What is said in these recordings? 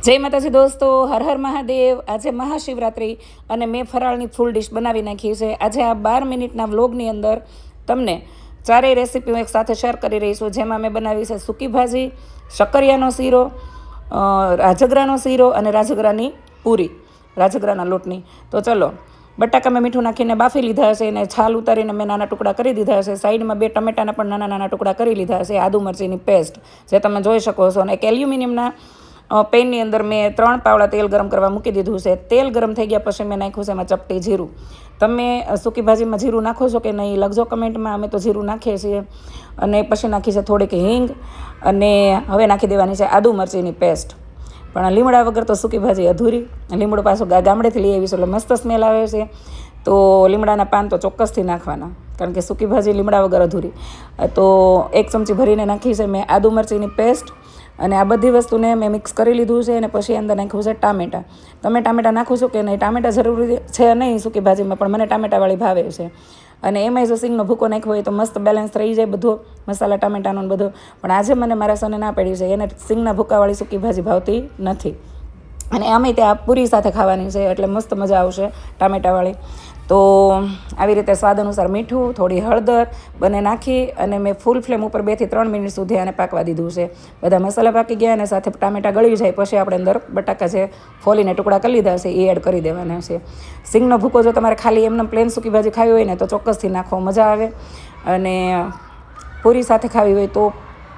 જય માતાજી દોસ્તો, હર હર મહાદેવ। આજે મહાશિવરાત્રિ અને મેં ફરાળની ફૂલ ડિશ બનાવી નાખી છે। આજે આ 12 મિનિટના વ્લોગની અંદર તમને ચારેય રેસીપી એક સાથે શેર કરી રહી છું, જેમાં મેં બનાવી છે સૂકી ભાજી, શક્કરિયાનો શીરો, રાજગરાનો શીરો અને રાજગરાની પૂરી, રાજગરાના લોટની। તો ચલો, બટાકા મેં મીઠું નાખીને બાફી લીધા હશે અને છાલ ઉતારીને મેં નાના ટુકડા કરી દીધા હશે। સાઈડમાં 2 ટમેટાના પણ નાના નાના ટુકડા કરી લીધા હશે। આદુ મરચીની પેસ્ટ જે તમે જોઈ શકો છો, અને એક એલ્યુમિનિયમના પેનની અંદર મેં 3 પાવડા તેલ ગરમ કરવા મૂકી દીધું છે। તેલ ગરમ થઈ ગયા પછી મેં નાખ્યું છે એમાં ચપટી જીરું। તમે સૂકી ભાજીમાં જીરું નાખો છો કે નહીં લખજો કમેન્ટમાં। અમે તો જીરું નાખીએ છીએ। અને પછી નાખી છે થોડીક હિંગ, અને હવે નાખી દેવાની છે આદુ મરચીની પેસ્ટ। પણ લીમડા વગર તો સૂકી ભાજી અધૂરી। લીમડો પાછો ગામડેથી લઈ આવીશું એટલે મસ્ત સ્મેલ આવે છે, તો લીમડાના પાન તો ચોક્કસથી નાખવાના, કારણ કે સૂકી ભાજી લીમડા વગર અધૂરી। તો 1 ચમચી ભરીને નાખી છે મેં આદુ મરચીની પેસ્ટ, અને આ બધી વસ્તુને મેં મિક્સ કરી લીધું છે। અને પછી અંદર નાખ્યું છે ટામેટાં। તમે ટામેટાં નાખો છો કે નહીં? ટામેટાં જરૂરી છે નહીં સૂકી ભાજીમાં, પણ મને ટામેટાવાળી ભાવે છે। અને એમાંય જો સિંગનો ભૂકો નાખ્યો હોય તો મસ્ત બેલેન્સ રહી જાય બધો મસાલા ટામેટાનો બધો। પણ આજે મને મારા સને ના પડી છે, એને સિંગના ભૂકાવાળી સૂકી ભાજી ભાવતી નથી, અને આમે ત્યાં પૂરી સાથે ખાવાની છે એટલે મસ્ત મજા આવશે ટામેટાવાળી। તો આવી રીતે સ્વાદ અનુસાર મીઠું, થોડી હળદર બંને નાખી અને મેં ફૂલ ફ્લેમ ઉપર 2 થી 3 મિનિટ સુધી આને પાકવા દીધું છે। બધા મસાલા પાકી ગયા અને સાથે ટામેટાં ગળી જાય પછી આપણે અંદર બટાકા જે ફોલીને ટુકડા કરી લીધા છે એ એડ કરી દેવાના છે। સિંગનો ભૂકો જો તમારે ખાલી એમને પ્લેન સૂકી ભાજી ખાવી હોય ને તો ચોક્કસથી નાખો, મજા આવે। અને પૂરી સાથે ખાવી હોય તો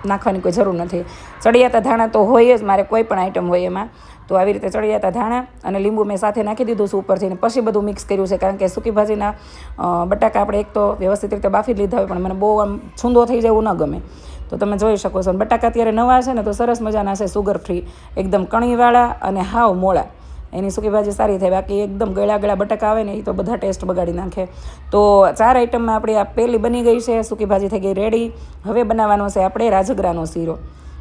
નાખવાની કોઈ જરૂર નથી। ચડિયાતા ધાણા તો હોય જ, મારે કોઈ પણ આઈટમ હોય એમાં। તો આવી રીતે ચડિયાતા ધાણા અને લીંબુ મેં સાથે નાખી દીધું છે ઉપરથી, ને પછી બધું મિક્સ કર્યું છે, કારણ કે સૂકી ભાજીના બટાકા આપણે એક તો વ્યવસ્થિત રીતે બાફી લીધા હોય, પણ મને બહુ આમ છૂંદો થઈ જાય એવું ન ગમે। તો તમે જોઈ શકો છો, બટાકા અત્યારે નવા છે ને તો સરસ મજાના છે, સુગર ફ્રી, એકદમ કણીવાળા અને હાવ મોળા, એની સૂકી ભાજી સારી થાય। બાકી એકદમ ગળા બટાકા આવે ને એ તો બધા ટેસ્ટ બગાડી નાખે। તો 4 આઈટમમાં આપણી આ પહેલી બની ગઈ છે, સૂકી ભાજી થઈ ગઈ રેડી। હવે બનાવવાનો છે આપણે રાજગરાનો શીરો।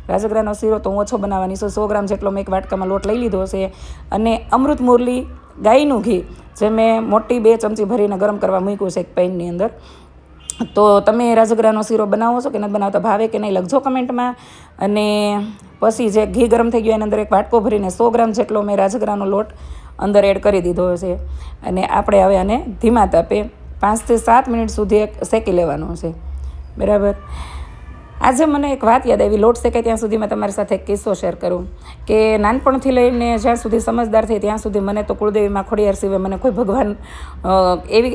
રાજગરાનો શીરો તો હું ઓછો બનાવવાની છું, 100 ગ્રામ જેટલો મેં એક વાટકામાં લોટ લઈ લીધો છે, અને અમૃત મુરલી ગાયનું ઘી જે મેં મોટી 2 ચમચી ભરીને ગરમ કરવા મૂક્યું છે એક પેનની અંદર। તો તમે રાજગરાનો શીરો બનાવો છો કે નથી બનાવતા, ભાવે કે નહીં લખજો કમેન્ટમાં। અને પછી જે ઘી ગરમ થઈ ગયું એની અંદર એક વાટકો ભરીને 100 ગ્રામ જેટલો મેં રાજગરાનો લોટ અંદર એડ કરી દીધો છે, અને આપણે હવે આને ધીમા તાપે 5 થી 7 મિનિટ સુધી શેકી લેવાનો છે, બરાબર। આજે મને એક વાત યાદ આવી, લોટ શેકાય ત્યાં સુધીમાં તમારી સાથે એક કિસ્સો શેર કરું કે નાનપણથી લઈને જ્યાં સુધી સમજદાર થઈ ત્યાં સુધી મને તો કુળદેવીમાં ખોડિયાર સિવાય મને કોઈ ભગવાન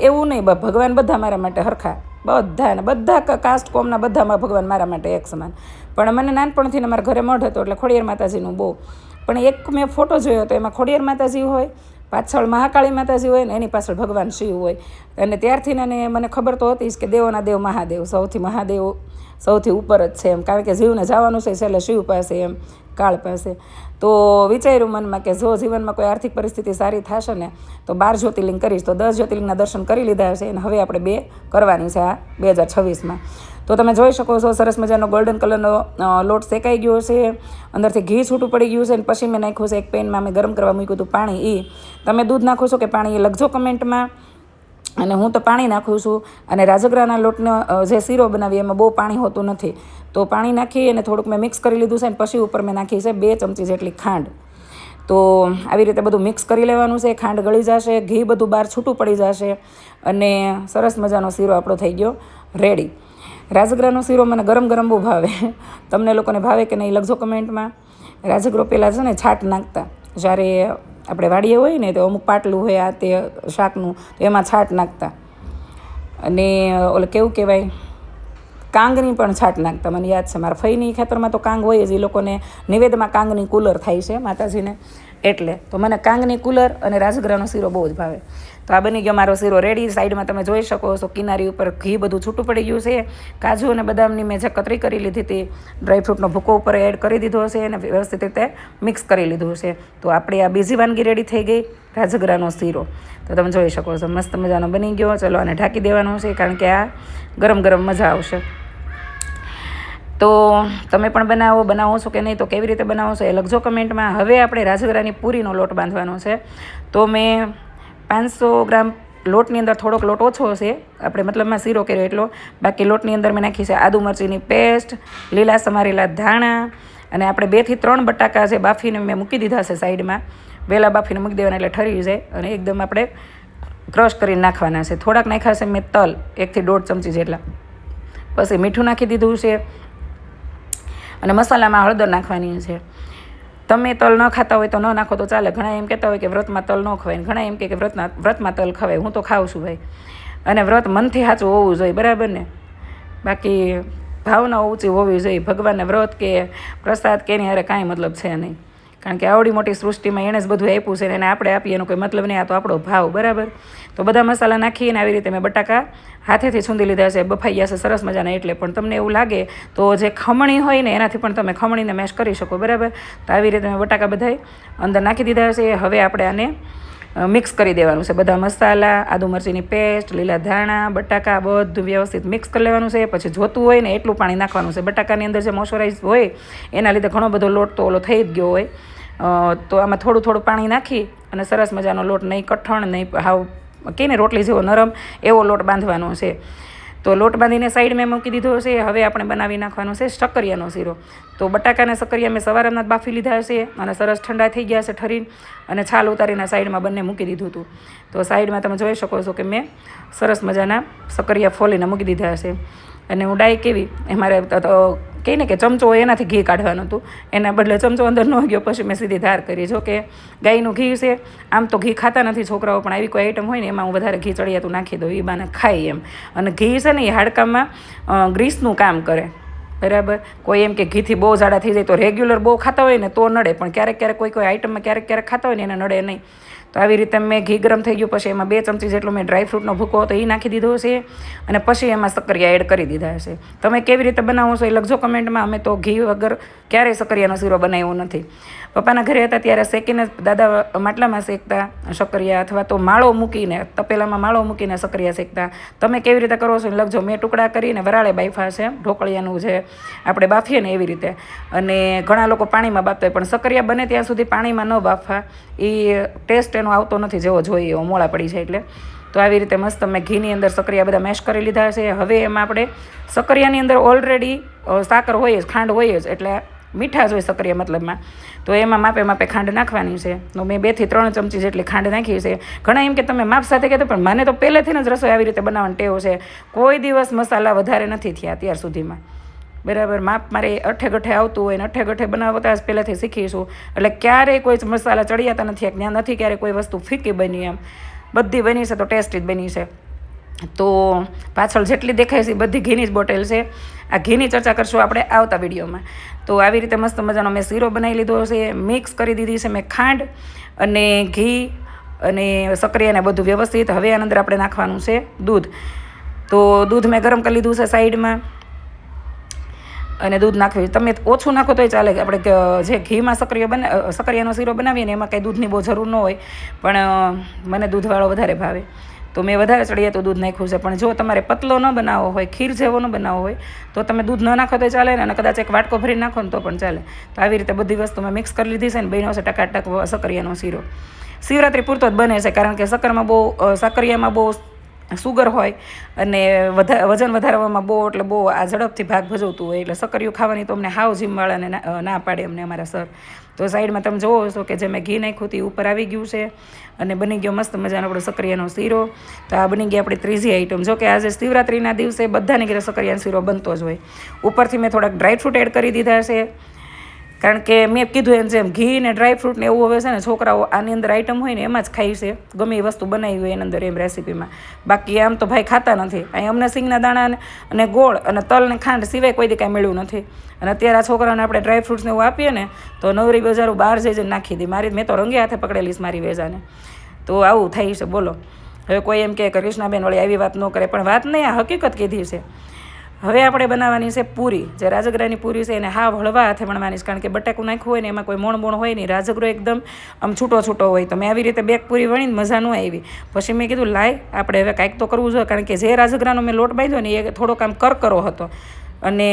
એવું નહીં, ભગવાન બધા મારા માટે હરખા, બધા કાસ્ટ કોમના બધામાં ભગવાન મારા માટે એક સમાન। પણ મને નાનપણથી મારા ઘરે મઢ હતો એટલે ખોડિયાર માતાજીનું બહુ, પણ એક મેં ફોટો જોયો તો એમાં ખોડિયાર માતાજી હોય, પાછળ મહાકાળી માતાજી હોય ને એની પાછળ ભગવાન શિવ હોય। અને ત્યારથી મને ખબર તો હતી જ કે દેવોના દેવ મહાદેવ, મહાદેવ સૌથી ઉપર જ છે એમ, કારણ કે જીવને જવાનું છે છેલ્લે શિવ પાસે, એમ કાળ પાસે। તો વિચાર્યું મનમાં કે જો જીવનમાં કોઈ આર્થિક પરિસ્થિતિ સારી થશે ને તો 12 જ્યોતિર્લિંગ કરીશ। તો 10 જ્યોતિર્લિંગના દર્શન કરી લીધા છે, અને હવે આપણે 2 કરવાની છે આ 2026માં। તો તમે જોઈ શકો છો સરસ મજાનો ગોલ્ડન કલરનો લોટ શેકાઈ ગયો છે, અંદરથી ઘી છૂટું પડી ગયું છે, અને પછી મેં નાખ્યું છે એક પેનમાં મેં ગરમ કરવા મૂક્યું હતું પાણી। તમે દૂધ નાખો છો કે પાણી એ લખજો કમેન્ટમાં, અને હું તો પાણી નાખું છું। અને રાજગરાના લોટનો જે શીરો બનાવીએ એમાં બહુ પાણી હોતું નથી, તો પાણી નાખી અને થોડુંક મેં મિક્સ કરી લીધું છે, અને પછી ઉપર મેં નાખી છે 2 ચમચી જેટલી ખાંડ। તો આવી રીતે બધું મિક્સ કરી લેવાનું છે, ખાંડ ગળી જશે, ઘી બધું બહાર છૂટું પડી જશે, અને સરસ મજાનો શીરો આપણો થઈ ગયો રેડી। રાજગરાનો શીરો મને ગરમ બહુ ભાવે, તમને લોકોને ભાવે કે નહીં લખજો કમેન્ટમાં। રાજગરો પહેલાં છે ને છાટ નાખતા, જ્યારે આપણે વાડીએ હોય ને તો અમુક પાટલું હોય આ તે શાકનું, તો એમાં છાટ નાખતા, અને કેવું કહેવાય, કાંગની પણ છાટ નાખતા, મને યાદ છે મારા ફઈની ખેતરમાં તો કાંગ હોય જ, એ લોકોને નિવેદમાં કાંગની કુલર થાય છે માતાજીને, એટલે તો મને કાંગની કુલર અને રાજગરાનો શીરો બહુ જ ભાવે। તો આ બની ગયો મારો શીરો રેડી। સાઈડમાં તમે જોઈ શકો છો કિનારી ઉપર ઘી બધું છૂટું પડી ગયું છે, કાજુ અને બદામની મેં જે કતરી કરી લીધી હતી, ડ્રાયફ્રૂટનો ભૂકો ઉપર એડ કરી દીધો છે, અને વ્યવસ્થિત રીતે મિક્સ કરી લીધું છે। તો આપણી આ બીજી વાનગી રેડી થઈ ગઈ, રાજગરાનો શીરો। તો તમે જોઈ શકો છો મસ્ત મજાનો બની ગયો। ચલો આને ઢાંકી દેવાનું છે, કારણ કે આ ગરમ મજા આવશે। તો તમે પણ બનાવો છો કે નહીં, તો કેવી રીતે બનાવો છો એ લખજો કમેન્ટમાં। હવે આપણે રાજગરાની પૂરીનો લોટ બાંધવાનો છે। તો મેં 500 ગ્રામ લોટની અંદર થોડોક લોટ ઓછો છે, આપણે મતલબમાં શીરો કર્યો એટલો, બાકી લોટની અંદર મેં નાખી છે આદુ મરચીની પેસ્ટ, લીલા સમારેલા ધાણા, અને આપણે 2 થી 3 બટાકા જે બાફીને મેં મૂકી દીધા છે સાઈડમાં, વહેલા બાફીને મૂકી દેવાના એટલે ઠરી જાય અને એકદમ આપણે ક્રશ કરીને નાખવાના છે. થોડાક નાખ્યા છે મેં તલ, 1 થી 1.5 ચમચી જેટલા. પછી મીઠું નાખી દીધું છે અને મસાલામાં હળદર નાખવાની છે. તમે તલ ન ખાતા હોય તો ન નાખો તો ચાલે. ઘણા એમ કહેતા હોય કે વ્રતમાં તલ ન ખવાય, ઘણા એમ કે વ્રતમાં તલ ખવાય. હું તો ખાઉં છું ભાઈ, અને વ્રત મનથી સાચું હોવું જોઈએ, બરાબર ને. બાકી ભાવના ઊંચી હોવી જોઈએ. ભગવાનને વ્રત કે પ્રસાદ કે એની હારે કાંઈ મતલબ છે નહીં, કારણ કે આવડી મોટી સૃષ્ટિમાં એણે જ બધું આપ્યું છે અને આપણે આપીએ એનો કોઈ મતલબ નહીં. આ તો આપણો ભાવ, બરાબર. તો બધા મસાલા નાખીને આવી રીતે મેં બટાકા હાથેથી છૂંદી લીધા છે, બફાઈ ગયા છે સરસ મજાના. એટલે પણ તમને એવું લાગે તો જે ખમણી હોય ને એનાથી પણ તમે ખમણીને મેશ કરી શકો, બરાબર. તો આવી રીતે મેં બટાકા બધાય અંદર નાખી દીધા છે. હવે આપણે આને મિક્સ કરી દેવાનું છે. બધા મસાલા, આદુ મરચીની પેસ્ટ, લીલા ધાણા, બટાકા બધું વ્યવસ્થિત મિક્સ કરી લેવાનું છે. પછી જોતું હોય ને એટલું પાણી નાખવાનું છે. બટાકાની અંદર જે મોઇશ્ચરાઇઝ હોય એના લીધે ઘણો બધો લોટ તો ઓલો થઈ જ ગયો હોય, તો આમાં થોડું થોડું પાણી નાખી અને સરસ મજાનો લોટ, નહીં કઠણ નહીં હાવ કહીને રોટલી જેવો નરમ, એવો લોટ બાંધવાનો છે. તો લોટ બાંધીને સાઈડમાં મૂકી દીધો છે. હવે આપણે બનાવી નાખવાનો છે શક્કરિયાનો શીરો. તો બટાકાના શક્કરિયા મેં સવારના બાફી લીધા છે અને સરસ ઠંડા થઈ ગયા છે ઠરીને, અને છાલ ઉતારીને સાઈડમાં બંને મૂકી દીધું હતું. તો સાઈડમાં તમે જોઈ શકો છો કે મેં સરસ મજાના શક્કરિયા ફોલીને મૂકી દીધા છે. અને હું ડાઈ કેવી મારે કહે ને કે ચમચો હોય એનાથી ઘી કાઢવાનું હતું, એના બદલે ચમચો અંદર ન ગયો, પછી મેં સીધી ધાર કરી. જો કે ગાયનું ઘી છે, આમ તો ઘી ખાતા નથી છોકરાઓ, પણ આવી કોઈ આઈટમ હોય ને એમાં હું વધારે ઘી ચડિયાતું નાખી દઉં, એ બાને ખાઈ એમ. અને ઘી છે ને એ હાડકામાં ગ્રીસનું કામ કરે, બરાબર. કોઈ એમ કે ઘીથી બહુ જાડા થઈ જાય તો રેગ્યુલર બહુ ખાતા હોય ને તો નડે, પણ ક્યારેક ક્યારેક કોઈ આઈટમમાં ક્યારેક ખાતા હોય ને એને નડે નહીં. તો આવી રીતે મેં ઘી ગરમ થઈ ગયું, પછી એમાં 2 ચમચી જેટલો મેં ડ્રાયફ્રૂટનો ભૂકો હતો એ નાખી દીધો છે, અને પછી એમાં શક્કરિયા એડ કરી દીધા છે. તમે કેવી રીતે બનાવો છો એ લખજો કમેન્ટમાં. અમે તો ઘી વગર ક્યારેય શક્કરિયાનો શીરો બનાવ્યો નથી. પપ્પાના ઘરે હતા ત્યારે શેકીને દાદા માટલામાં શેકતા શક્કરિયા, અથવા તો માળો મૂકીને, તપેલામાં માળો મૂકીને શક્કરિયા શેકતા. તમે કેવી રીતે કરો છો એ લખજો. મેં ટુકડા કરીને વરાળે બાફા છે, ઢોકળિયાનું જે આપણે બાફીએ ને એવી રીતે. અને ઘણા લોકો પાણીમાં બાફતા હોય, પણ શક્કરિયા બને ત્યાં સુધી પાણીમાં ન બાફવા, એ ટેસ્ટ એનો આવતો નથી જેવો જોઈએ એવો, મોળા પડી જાય એટલે. તો આવી રીતે મસ્ત મેં ઘીની અંદર શક્કરિયા બધા મેશ કરી લીધા છે. હવે એમાં આપણે શક્કરિયાની અંદર ઓલરેડી સાકર હોય જ, ખાંડ હોય જ, એટલે મીઠા જ હોય શક્કરિયા મતલબમાં. તો એમાં માપે માપે ખાંડ નાખવાની છે. તો મેં 2 થી 3 ચમચી જેટલી ખાંડ નાખી છે. ઘણા એમ કે તમે માપ સાથે કહેતો, પણ મને તો પહેલેથી જ રસોઈ આવી રીતે બનાવવાની ટેવ છે. કોઈ દિવસ મસાલા વધારે નથી થયા અત્યાર સુધીમાં, બરાબર. માપ મારે અઠે ગઠે આવતું હોય ને અઠે ગઠે બનાવતા જ પહેલાંથી શીખીશું, એટલે ક્યારેય કોઈ મસાલા ચડિયાતા નથી, ત્યાં નથી ક્યારેય કોઈ વસ્તુ ફીકી બની. એમ બધી બની છે તો ટેસ્ટી જ બની છે. તો પાછળ જેટલી દેખાય છે બધી ઘીની જ બોટલ છે. આ ઘીની ચર્ચા કરશું આપણે આવતા વિડીયોમાં. તો આવી રીતે મસ્ત મજાનો મેં શીરો બનાવી લીધો છે. મિક્સ કરી દીધી છે મેં ખાંડ અને ઘી અને શક્કરિયાને બધું વ્યવસ્થિત. હવે આની અંદર આપણે નાખવાનું છે દૂધ. તો દૂધ મેં ગરમ કરી લીધું છે સાઈડમાં, અને દૂધ નાખવી. તમે ઓછું નાખો તોય ચાલે. આપણે જે ઘીમાં શક્કરિયાનો શીરો બનાવીએ ને એમાં કંઈ દૂધની બહુ જરૂર ન હોય, પણ મને દૂધવાળો વધારે ભાવે, તો મેં વધારે ચડિયાતું દૂધ નાખ્યું છે. પણ જો તમારે પતલો ન બનાવવો હોય, ખીર જેવો ન બનાવવો હોય, તો તમે દૂધ ન નાખો તો ચાલે ને, અને કદાચ એક વાટકો ભરી નાખો ને તો પણ ચાલે. તો આવી રીતે બધી વસ્તુ મેં મિક્સ કરી લીધી છે ને બન્યો છે ટકાટક શક્કરિયાનો શીરો. શિવરાત્રી પૂરતો જ બને છે, કારણ કે શક્કરિયામાં બહુ સુગર હોય અને વજન વધારવામાં બહુ આ ઝડપથી ભાગ ભજવતું હોય, એટલે શક્કરિયું ખાવાની તો અમને હાવ જીમવાળાને ના પાડે અમને અમારા સર. તો સાઈડમાં તમે જોવો છો કે જે મેં ઘી નાખ્યું હતું ઉપર આવી ગયું છે, અને બની ગયો મસ્ત મજાનો આપણો શક્કરિયાનો શીરો. તો આ બની ગઈ આપણી ત્રીજી આઈટમ. જો કે આજે શિવરાત્રિના દિવસે બધાને ઘરે શક્કરિયાનો શીરો બનતો જ હોય. ઉપરથી મેં થોડાક ડ્રાયફ્રૂટ એડ કરી દીધા છે, કારણ કે મેં કીધું એમ જેમ ઘી ને ડ્રાયફ્રૂટ ને એવું હવે છે ને છોકરાઓ આની અંદર આઈટમ હોય ને એમાં જ ખાઈ છે, ગમે એ વસ્તુ બનાવી હોય એની અંદર એમ રેસીપીમાં. બાકી આમ તો ભાઈ ખાતા નથી. અહીં અમને સિંગના દાણા અને ગોળ અને તલ ને ખાંડ સિવાય કોઈ દી કાંઈ મળ્યું નથી. અને અત્યારે આ છોકરાઓને આપણે ડ્રાયફ્રૂટ્સ ને એવું આપીએ ને તો નવરી બજારું બહાર જઈને નાખી દે. મેં તો રંગે હાથે પકડેલીશ મારી વેજાને. તો આવું થાય છે, બોલો. હવે કોઈ એમ કે કૃષ્ણાબેન વળી આવી વાત ન કરે, પણ વાત નહીં, આ હકીકત કીધી છે. હવે આપણે બનાવવાની છે પૂરી. જે રાજગરાની પૂરી છે એને હાવ હળવા હાથે વણવાની છે, કારણ કે બટાકું નાખ્યું હોય ને એમાં કોઈ મોણ હોય નહીં, રાજગરો એકદમ આમ છૂટો હોય. તો મેં આવી રીતે બેક પૂરી વણીને મજા ન આવી. પછી મેં કીધું લાય આપણે હવે કાંઈક તો કરવું જોઈએ, કારણ કે જે રાજગરાનો મેં લોટ બાંધ્યો ને એ થોડોક આમ કરકરો હતો અને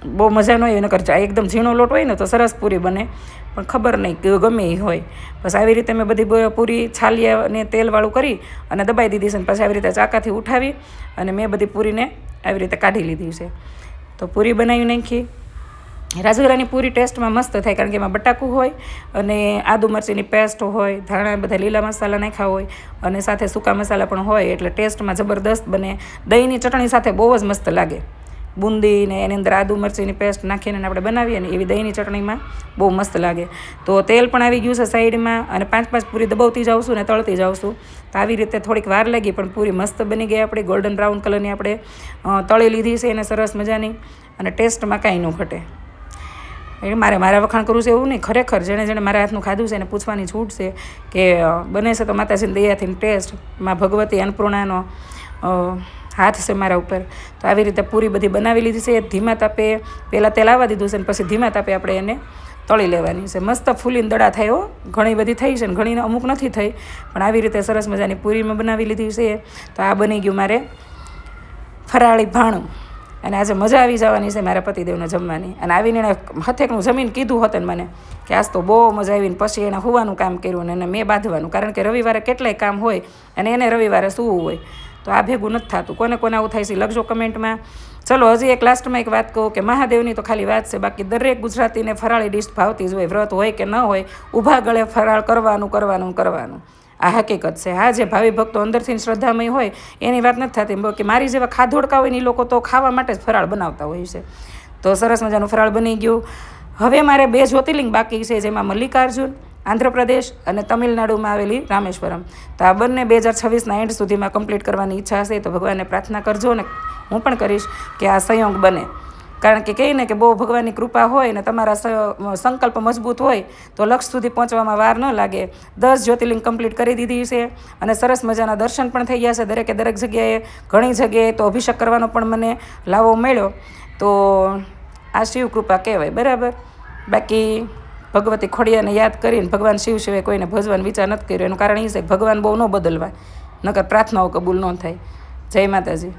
બહુ મજા ન આવી. નકર એકદમ ઝીણો લોટ હોય ને તો સરસ પૂરી બને, પણ ખબર નહીં કે ગમે એ હોય. બસ આવી રીતે મેં બધી પૂરી છાલિયા અને તેલવાળું કરી અને દબાઈ દીધી છે. પછી આવી રીતે ચાકાથી ઉઠાવી અને મેં બધી પૂરીને આવી રીતે કાઢી લીધી છે. તો પૂરી બનાવી નાખી રાજગરાની પૂરી ટેસ્ટમાં મસ્ત થાય, કારણ કે એમાં બટાકું હોય અને આદુ મરચીની પેસ્ટ હોય, ધાણા બધા લીલા મસાલા નાખ્યા હોય અને સાથે સૂકા મસાલા પણ હોય, એટલે ટેસ્ટમાં જબરદસ્ત બને. દહીંની ચટણી સાથે બહુ જ મસ્ત લાગે. બુંદી ને એની અંદર આદુ મરચીની પેસ્ટ નાખીને આપણે બનાવીએ ને એવી દહીંની ચટણીમાં બહુ મસ્ત લાગે. તો તેલ પણ આવી ગયું છે સાઈડમાં, અને 5 પૂરી દબાવતી જાઉં છું ને તળતી જાઉં છું. તો આવી રીતે થોડીક વાર લાગી, પણ પૂરી મસ્ત બની ગઈ આપણી. ગોલ્ડન બ્રાઉન કલરની આપણે તળી લીધી છે એને સરસ મજાની, અને ટેસ્ટમાં કાંઈ ન ઘટે. એટલે મારા વખાણ કરવું છે એવું નહીં, ખરેખર જેણે મારા હાથનું ખાધું છે એને પૂછવાની છૂટ છે કે બને છે તો માતાજીની દયાથી ટેસ્ટ માં ભગવતી અન્નપૂર્ણાનો હાથ છે મારા ઉપર. તો આવી રીતે પૂરી બધી બનાવી લીધી છે. ધીમા તાપે પહેલાં તેલ આવવા દીધું છે ને પછી ધીમા તાપે આપણે એને તળી લેવાની છે. મસ્ત ફૂલીને દડા થાય. ઘણી બધી થઈ છે ને ઘણી અમુક નથી થઈ, પણ આવી રીતે સરસ મજાની પૂરીમાં બનાવી લીધી છે. તો આ બની ગયું મારે ફરાળી ભાણું, અને આજે મજા આવી જવાની છે મારા પતિદેવને જમવાની. અને આવીને એણે હથેકનું જમીન કીધું હતું મને કે આજ તો બહુ મજા આવીને પછી એણે હોવાનું કામ કર્યું ને મેં બાંધવાનું, કારણ કે રવિવારે કેટલાય કામ હોય અને એને રવિવારે સૂવું હોય. તો આ ભેગું નથી થતું. કોને આવું થાય છે લખજો કમેન્ટમાં. ચલો હજી એક લાસ્ટમાં એક વાત કહું કે મહાદેવની તો ખાલી વાત છે, બાકી દરેક ગુજરાતીને ફરાળી ડીશ ભાવતી જ હોય, વ્રત હોય કે ન હોય, ઊભા ગળે ફરાળ કરવાનું. આ હકીકત છે. હા, જે ભાવિ ભક્તો અંદરથી શ્રદ્ધામય હોય એની વાત નથી થતી, કે મારી જેવા ખાધોડકા હોય ને એ લોકો તો ખાવા માટે જ ફરાળ બનાવતા હોય છે. તો સરસ મજાનું ફરાળ બની ગયું. હવે મારે 2 જ્યોતિર્લિંગ બાકી છે, જેમાં મલ્લિકાર્જુન આંધ્રપ્રદેશ અને તમિલનાડુમાં આવેલી રામેશ્વરમ. તો આ બંને 2026ના એન્ડ સુધીમાં કમ્પ્લીટ કરવાની ઈચ્છા છે. તો ભગવાનને પ્રાર્થના કરજો ને હું પણ કરીશ કે આ સંયોગ બને, કારણ કે કહીને કે બહુ ભગવાનની કૃપા હોય ને તમારા સંકલ્પ મજબૂત હોય તો લક્ષ સુધી પહોંચવામાં વાર ન લાગે. 10 જ્યોતિર્લિંગ કમ્પ્લીટ કરી દીધી છે, અને સરસ મજાના દર્શન પણ થઈ ગયા છે દરેક જગ્યાએ. ઘણી જગ્યાએ તો અભિષેક કરવાનો પણ મને લાવો મળ્યો. તો આ શિવ કૃપા કહેવાય, બરાબર. બાકી ભગવતી ખોડિયાને યાદ કરીને ભગવાન શિવ સિવાય કોઈને ભજવાનો વિચાર નથી કર્યો. એનું કારણ એ છે કે ભગવાન બહુ ન બદલવાય, નકર પ્રાર્થનાઓ કબૂલ ન થાય. જય માતાજી.